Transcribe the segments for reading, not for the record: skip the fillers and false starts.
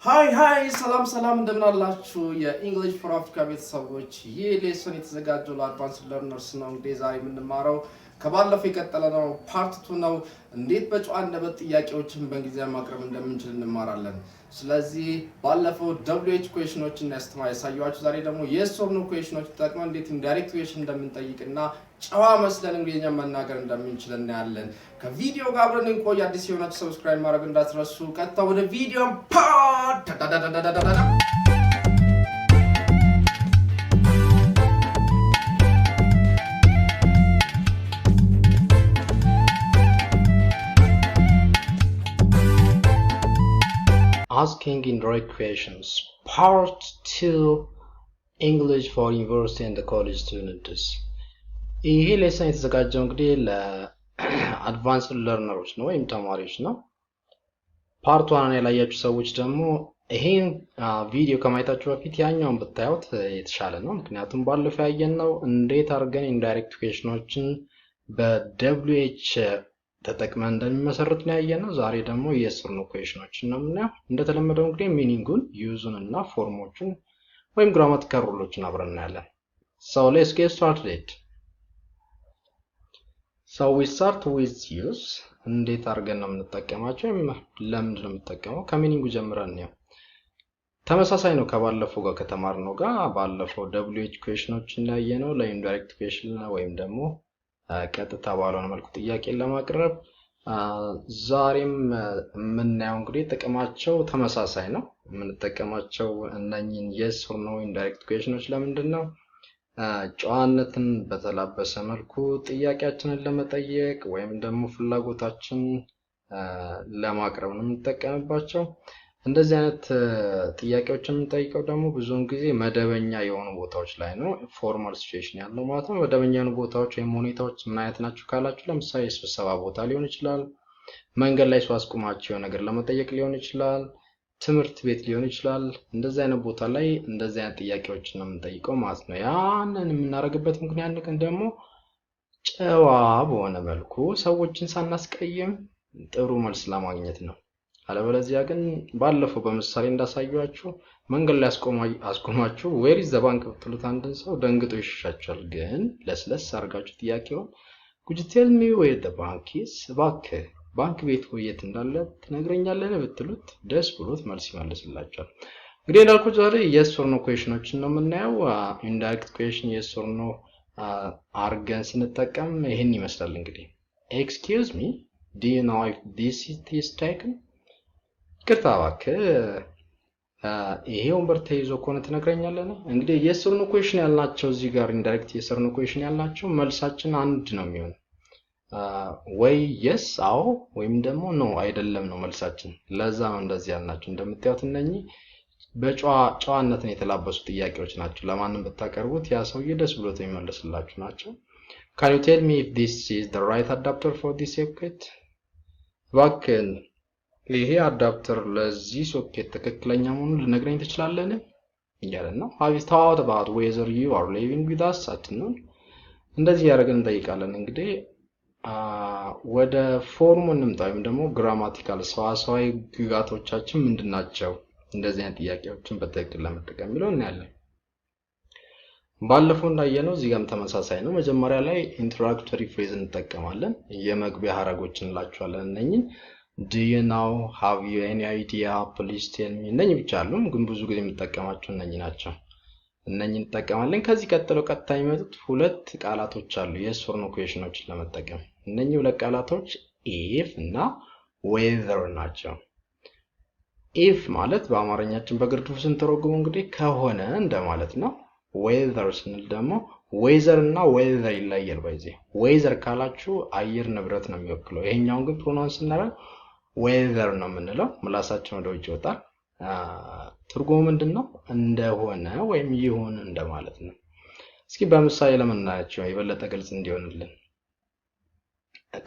ሃይ ሰላም እንደምን አላችሁ የእንግሊሽ ፎር አፍሪካ ቤተሰቦች። ይህ ሌሰን የተዘጋጀው ለአድቫንስድ ለርነርስ ነው። እንግዲህ ዛሬ የምንማረው ከባለፈው የቀጠለ ነው፣ ፓርት 2 ነው። እንዴት በጨዋ አንደበት ጥያቄዎችን በእንግሊዝኛ ማቅረብ እንደምንችል እንማራለን። ስለዚህ ባለፈው WH ኩዌሽኖችን ያሳየኋችሁ፣ ዛሬ ደግሞ የስ ኦር ኖ ኩዌሽኖች ተጠቅመን እንዴት ኢንዳይሬክት ኩዌሽን እንደምንጠይቅና ጨዋ መስለን እንግሊዝኛ መናገር እንደምንችል እናያለን። ከቪዲዮ ጋር አብረን እንቆይ። አዲስ የሆናችሁ ሰብስክራይብ ማድረግ እንዳትረሱ። ቀጥታ ወደ ቪዲዮ Asking indirect questions, Part 2, English for University and College Students. ይሄ ሌሰን የተዘጋጀው እንግዲህ ለአድቫንስድ ለርነሮች ነው ወይም ተማሪዎች ነው። ፓርት 1 ላይ ያላችሁ ሰዎች ደግሞ ይሄን ቪዲዮ ከማየታችሁ በፊት ያኛውን ብታዩት የተሻለ ነው። ምክንያቱም ባለፈው ያየነው እንዴት አድርገን ኢንዳይሬክት ኩዌሽኖችን በWH ተጠቅመን እንደሚመሰርት ነው ያየነው። ዛሬ ደግሞ የስ ኦር ኖ ኩዌሽኖችን ነው የምናየው። እንደተለመደው እንግዲህ ሚኒንጉን፣ ዩዙን እና ፎርሞችን ወይም ግራማቲካል ሩሎችን አብረን እናያለን። So let's get started. So we start with use. እንዴት አድርገን ነው የምንጠቀማቸው? ለምንድን ነው የምንጠቀመው? ከሚኒንጉ ጀምረን ነው። ተመሳሳይ ነው ከባለፈው ጋር ከተማርነው ጋር። ባለፈው WH ኩዌሽኖችን ያየነው ለኢንዳይሬክት ኩዌሽን ወይም ደግሞ ቀጥታ ባልሆነ መልኩ ጥያቄን ለማቅረብ። ዛሬም የምናየው እንግዲህ ጥቅማቸው ተመሳሳይ ነው። የምንጠቀማቸው እነኚህን የስ ኦር ኖ ኢንዳይሬክት ኩዌሽኖች ለምንድን ነው? ጨዋነትን በተላበሰ መልኩ ጥያቄያችንን ለመጠየቅ ወይም ደግሞ ፍላጎታችን ለማቅረብ ነው የምንጠቀምባቸው። እንደዚህ አይነት ጥያቄዎችን የምንጠይቀው ደግሞ ብዙውን ጊዜ መደበኛ የሆኑ ቦታዎች ላይ ነው። ፎርማል ሲቹዌሽን ያለው ማለት ነው። መደበኛ የሆኑ ቦታዎች ወይም ሁኔታዎች ምን አይነት ናቸው ካላችሁ፣ ለምሳሌ የስብሰባ ቦታ ሊሆን ይችላል፣ መንገድ ላይ ሰው አስቆማችሁ የሆነ ነገር ለመጠየቅ ሊሆን ይችላል፣ ትምህርት ቤት ሊሆን ይችላል። እንደዚህ አይነት ቦታ ላይ እንደዚህ አይነት ጥያቄዎችን ነው የምንጠይቀው ማለት ነው። ያንን የምናደርግበት ምክንያት ደግሞ ጨዋ በሆነ መልኩ ሰዎችን ሳናስቀይም ጥሩ መልስ ለማግኘት ነው። አለበለዚያ ግን ባለፈው በምሳሌ እንዳሳያችሁ መንገድ ላይ አስቆማችሁ ዌር ኢዝ ዘ ባንክ ብትሉት አንድን ሰው ደንግጦ ይሸሻችኋል። ግን ለስለስ አድርጋችሁ ጥያቄውን could you tell me where the bank is? ባንክ ቤት የት እንዳለ ትነግረኛለህ ብትሉት ደስ ብሎት መልስ ይመልስላችኋል። እንግዲህ እንዳልኩት ዛሬ የስ ኦር ኖ ኩዌሽኖችን ነው የምናየው። ኢንዳይሬክት ኩዌሽን የስ ኦር ኖ አርገን ስንጠቀም ይሄን ይመስላል። እንግዲህ excuse me, do you know if this is taken? ይቅርታ እባክህ ይሄ ወንበር ተይዞ ከሆነ ትነግረኛለህ። እንግዲህ የስ ኦር ኖ ኩዌሽን ያልናቸው እዚህ ጋር ኢንዳይሬክት የስ ኦር ኖ ኩዌሽን ያልናቸው መልሳችን አንድ ነው የሚሆነው። ወይ የስ አዎ ወይም ደግሞ ኖ አይደለም ነው መልሳችን። ለዛ ነው እንደዚህ ያልናቸው። እንደምታዩት እነኚህ በጨዋነትን የተላበሱ ጥያቄዎች ናቸው። ለማንም ብታቀርቡት ያ ሰውዬ ደስ ብሎት የሚመልስላችሁ ናቸው። Can you tell me if this is the right adapter for this socket? እባክህ ይሄ አዳፕተር ለዚህ ሶኬት ትክክለኛ መሆኑን ልነግረኝ ትችላለህ እያለን ነው። Have you thought about whether you are living with us at noon? እንደዚህ ያደርገን እንጠይቃለን። እንግዲህ ወደ ፎርሙ እንምጣ ወይም ደግሞ ግራማቲካል ሰዋሰዋዊ ግጋቶቻችን ምንድናቸው? እንደዚህ አይነት ጥያቄዎችን በትክክል ለመጠቀም የሚለው እናያለን። ባለፈው እንዳየነው እዚህ ጋርም ተመሳሳይ ነው። መጀመሪያ ላይ ኢንትሮዳክቶሪ ፍሬዝ እንጠቀማለን። የመግቢያ ሐረጎችን እንላቸዋለን። እነኚህ do you know, have you any idea, please tell me እነኚህ ብቻ አሉ፣ ግን ብዙ ጊዜ የምንጠቀማቸው እነኚህ ናቸው። እነኚህ እንጠቀማለን። ከዚህ ቀጥሎ ቀጥታ የሚመጡት ሁለት ቃላቶች አሉ የስ ኦር ኖ ኩዌሽኖችን ለመጠቀም። እነኚህ ሁለት ቃላቶች if እና whether ናቸው። if ማለት በአማርኛችን በግርድፉ ስንተረጉመው እንግዲህ ከሆነ እንደማለት ነው። whether ስንል ደግሞ weather እና weather ይለያል። በዚህ weather ካላችሁ አየር ንብረት ነው የሚወክለው። ይሄኛውን ግን ፕሮናንስ ስናደርግ weather ነው የምንለው። ምላሳችን ወደ ውጭ ይወጣል። ትርጉሙ ምንድነው? እንደሆነ ወይም ይሁን እንደማለት ነው። እስኪ በምሳሌ ለምናያቸው የበለጠ ግልጽ እንዲሆንልን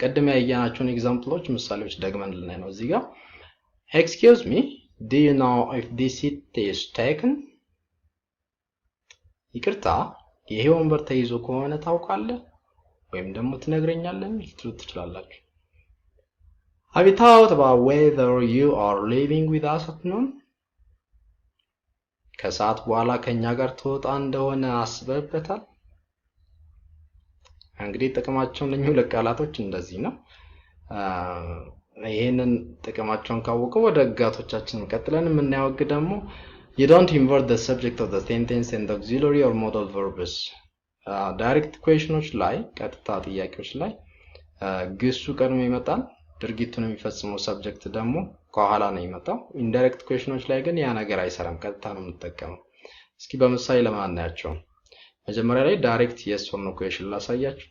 ቀደም ያያናቸውን ኤግዛምፕሎች ምሳሌዎች ደግመን ልናይ ነው። እዚህ ጋር excuse me, do you know if this seat is taken? ይቅርታ ይሄ ወንበር ተይዞ ከሆነ ታውቃለህ ወይም ደግሞ ትነግረኛለህ ልትሉት ትችላላችሁ። Have you thought about whether you are living with us at noon? ከሰዓት በኋላ ከኛ ጋር ትወጣ እንደሆነ አስበህበታል? እንግዲህ ጥቅማቸው እነኚህ ሁለት ቃላቶች እንደዚህ ነው። ይሄንን ጥቅማቸውን ካወቁ ወደ ህጋቶቻችን ቀጥለን የምናየው ህግ ደግሞ you don't invert the subject of the sentence and the auxiliary or modal verbs. ዳይሬክት ኩዌሽኖች ላይ ቀጥታ ጥያቄዎች ላይ ግሱ ቀድሞ ይመጣል፣ ድርጊቱን የሚፈጽመው ሰብጀክት ደግሞ ከኋላ ነው የሚመጣው። ኢንዳይሬክት ኩዌሽኖች ላይ ግን ያ ነገር አይሰራም፣ ቀጥታ ነው የምንጠቀመው። እስኪ በምሳሌ ለማናያቸው መጀመሪያ ላይ ዳይሬክት yes or no ኩዌሽን ላሳያችሁ።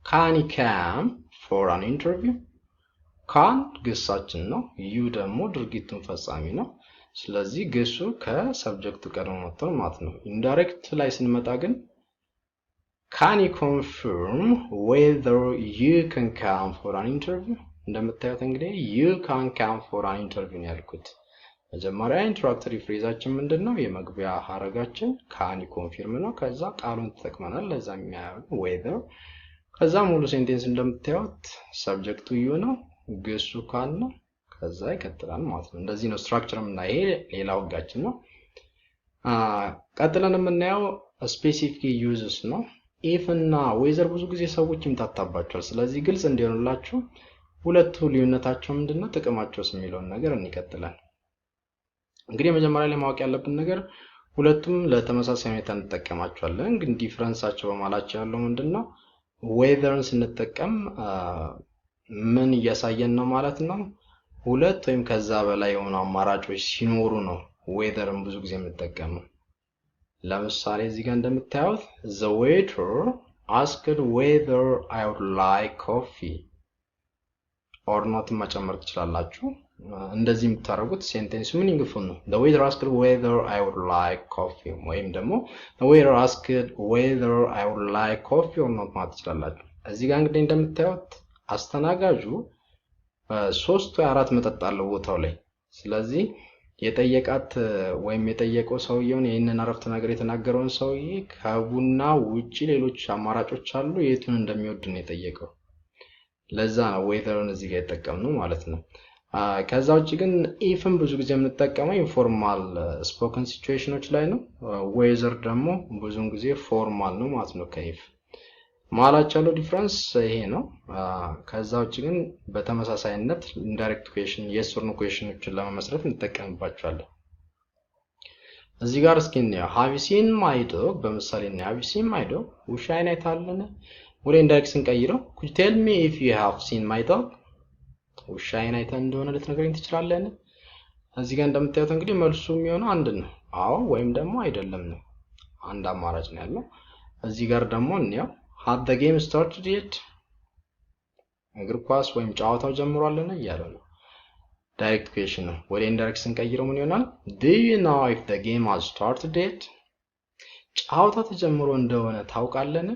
can you come for an interview? can ግሳችን ነው፣ you ደግሞ ድርጊቱን ፈጻሚ ነው። ስለዚህ ግሱ ከሰብጀክቱ ቀድሞ መጥቷል ማለት ነው። ኢንዳይሬክት ላይ ስንመጣ ግን can you confirm whether you can come for an interview? እንደምታዩት እንግዲህ you can come for an interview ነው ያልኩት። መጀመሪያ ኢንትሮዳክተሪ ፍሬዛችን ምንድነው? የመግቢያ ሐረጋችን can you confirm ነው። ከዛ ቃሉን ተጠቅመናል ለዛ የሚያደርገው whether። ከዛ ሙሉ ሴንቴንስ እንደምታዩት ሰብጀክቱ you ነው፣ ግሱ can ነው፣ ከዛ ይቀጥላል ማለት ነው። እንደዚህ ነው ስትራክቸርም እና ይሄ ሌላው ህጋችን ነው። ቀጥለን የምናየው ስፔሲፊክ ዩዝስ ነው። ኢፍ እና ዌዘር ብዙ ጊዜ ሰዎች ይምታታባቸዋል። ስለዚህ ግልጽ እንዲሆንላችሁ ሁለቱ ልዩነታቸው ምንድነው፣ ጥቅማቸውስ የሚለውን ነገር እንቀጥላለን። እንግዲህ መጀመሪያ ላይ ማወቅ ያለብን ነገር ሁለቱም ለተመሳሳይ ሁኔታ እንጠቀማቸዋለን፣ ግን ዲፈረንሳቸው በማላቸው ያለው ምንድነው፣ ዌዘርን ስንጠቀም ምን እያሳየን ነው ማለት ነው፣ ሁለት ወይም ከዛ በላይ የሆኑ አማራጮች ሲኖሩ ነው ዌዘርን ብዙ ጊዜ የምንጠቀመው። ለምሳሌ እዚህ ጋር እንደምታዩት the waiter asked whether I would like coffee or not መጨመር ትችላላችሁ። እንደዚህ የምታደርጉት ሴንቴንስ ሚኒንግፉል ነው። the waiter asked whether I would like coffee ወይም ደግሞ the waiter asked whether I would like coffee or not ማለት ትችላላችሁ። እዚህ ጋር እንግዲህ እንደምታዩት አስተናጋጁ 3 ወይ 4 መጠጥ አለው ቦታው ላይ። ስለዚህ የጠየቃት ወይም የጠየቀው ሰውየውን ይሄንን አረፍተ ነገር የተናገረውን ሰውዬ ከቡና ውጪ ሌሎች አማራጮች አሉ የቱን እንደሚወድ ነው የጠየቀው። ለዛ ነው ዌዘርን እዚህ ጋር የተጠቀምነው ማለት ነው። ከዛ ውጪ ግን ኢፍን ብዙ ጊዜ የምንጠቀመው ኢንፎርማል ስፖከን ሲቹዌሽኖች ላይ ነው። ዌዘር ደግሞ ብዙውን ጊዜ ፎርማል ነው ማለት ነው ከኢፍ ማላቸው ያለው ዲፈረንስ ይሄ ነው። ከዛ ውጪ ግን በተመሳሳይነት ኢንዳይሬክት ኩዌሽን yes or no ኩዌሽኖችን ለመመስረት እንጠቀምባቸዋለን። እዚህ ጋር እስኪ እንየው። have you seen my dog? በምሳሌ ነው have you seen my dog? ውሻዬን አይተሃል? ወደ ኢንዳይሬክት ስንቀይረው could you tell me if you have seen my dog? ውሻዬን አይተህ እንደሆነ ልትነግረኝ ትችላለህ? እዚህ ጋር እንደምታዩት እንግዲህ መልሱ የሚሆነው አንድ ነው፣ አዎ ወይም ደግሞ አይደለም ነው። አንድ አማራጭ ነው ያለው። እዚህ ጋር ደግሞ እንየው had the game started yet? እግር ኳስ ወይም ጨዋታው ጀምሯልና እያለ ነው። ዳይሬክት ኩዌሽን ነው። ወደ ኢንዳይሬክት ስንቀይረው ምን ይሆናል? do you know if the game has started yet? ጨዋታው ተጀምሮ እንደሆነ ታውቃለህ?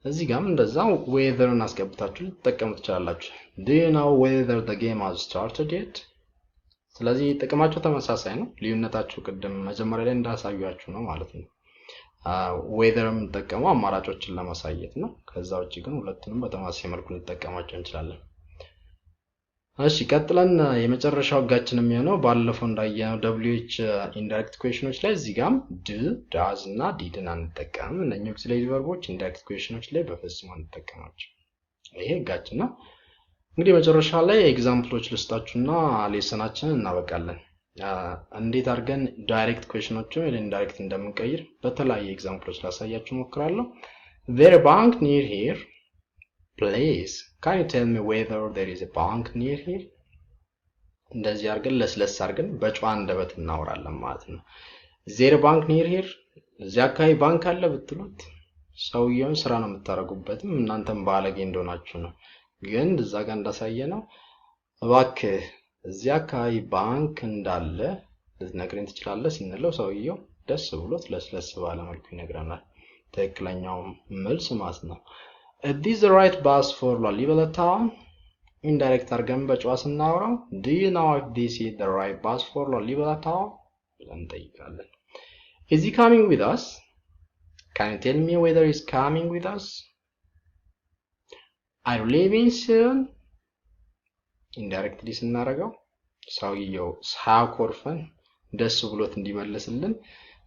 እዚህ ጋርም እንደዛው whetherን አስገብታችሁ ልትጠቀሙ ትችላላችሁ። do you know whether the game has started yet? ስለዚህ ጥቅማቸው ተመሳሳይ ነው። ልዩነታቸው ቅድም መጀመሪያ ላይ እንዳሳያችሁ ነው ማለት ነው። ዌዘርም የምንጠቀመው አማራጮችን ለማሳየት ነው። ከዛ ውጪ ግን ሁለቱንም በተመሳሳይ መልኩ ልንጠቀማቸው እንችላለን። እሺ ቀጥለን የመጨረሻው ህጋችን የሚሆነው ባለፈው እንዳየነው WH ኢንዳይሬክት ኩዌሽኖች ላይ እዚህ ጋርም do does እና didን አንጠቀምም። እነኚህ auxiliary ቨርቦች ኢንዳይሬክት ኩዌሽኖች ላይ በፍጹም አንጠቀማቸው። ይሄ ህጋችን ነው። እንግዲህ መጨረሻ ላይ ኤግዛምፕሎች ልስጣችሁና ሌሰናችንን እናበቃለን። እንዴት አድርገን ዳይሬክት ኩዌሽኖችን ወደ ኢንዳይሬክት እንደምንቀይር በተለያየ ኤግዛምፕሎች ላሳያችሁ ሞክራለሁ። there a bank near here? please can you tell me whether there is a bank near here? እንደዚህ አድርገን ለስለስ አድርገን በጨዋ አንደበት እናወራለን ማለት ነው። there a bank near here? እዚህ አካባቢ ባንክ አለ ብትሉት ሰውየውን ስራ ነው የምታረጉበትም እናንተም ባለጌ እንደሆናችሁ ነው። ግን እዛ ጋር እንዳሳየነው እባክህ እዚህ አካባቢ ባንክ እንዳለ ልትነግረኝ ትችላለህ ስንለው ሰውየው ደስ ብሎት ለስለስ ባለ መልኩ ይነግረናል። ትክክለኛው መልስ ማለት ነው። is this the right bus for ላለመባል town? ኢንዳይሬክት አድርገን በጨዋ ስናወራው do you know if this is the right bus for ላለመባል town ብለን እንጠይቃለን። is he coming with us? can you tell me whether he's coming with us? are you leaving soon? ኢንዳይሬክትሊ ስናደርገው ሰውየው ሳያኮርፈን ደስ ብሎት እንዲመልስልን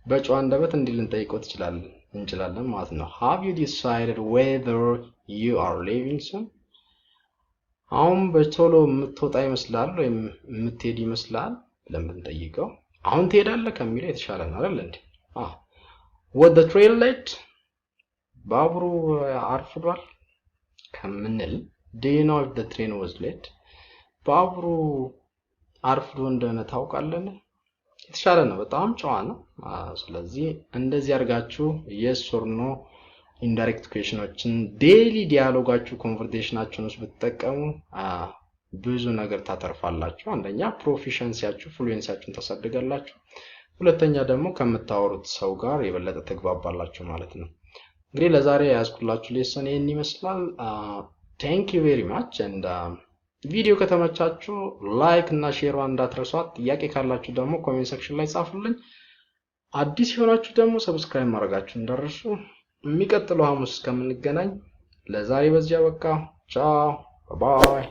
በጨዋ አንደበት እንዲልን ጠይቀው እንችላለን ማለት ነው። Have you decided whether you are leaving soon? አሁን በቶሎ የምትወጣ ይመስላል ወይም የምትሄድ ይመስላል ለምን ጠይቀው አሁን ትሄዳለህ ከሚለው የተሻለ ነው አይደል እንዴ? Was the train late? ባቡሩ አርፍዷል ከምንል do you know if the train was late? ባቡሩ አርፍዶ እንደሆነ ታውቃለህ? የተሻለ ነው በጣም ጨዋ ነው። ስለዚህ እንደዚህ አድርጋችሁ yes or no indirect questionዎችን ዴይሊ ዲያሎጋችሁ ኮንቨርሴሽናችሁን ውስጥ ብትጠቀሙ ብዙ ነገር ታተርፋላችሁ። አንደኛ ፕሮፊሸንሲያችሁ ፍሉዌንሲያችሁን ታሳድጋላችሁ። ሁለተኛ ደግሞ ከምታወሩት ሰው ጋር የበለጠ ተግባባላችሁ ማለት ነው። እንግዲህ ለዛሬ ያስኩላችሁ ሌሰን ይሄን ይመስላል። thank you very much and ቪዲዮ ከተመቻችሁ ላይክ እና ሼር እንዳትረሷት። ጥያቄ ካላችሁ ደግሞ ኮሜንት ሴክሽን ላይ ጻፉልኝ። አዲስ የሆናችሁ ደግሞ ሰብስክራይብ ማድረጋችሁ እንዳትረሱ። የሚቀጥለው ሐሙስ እስከምንገናኝ ለዛሬ በዚያ በቃ ቻው ባይ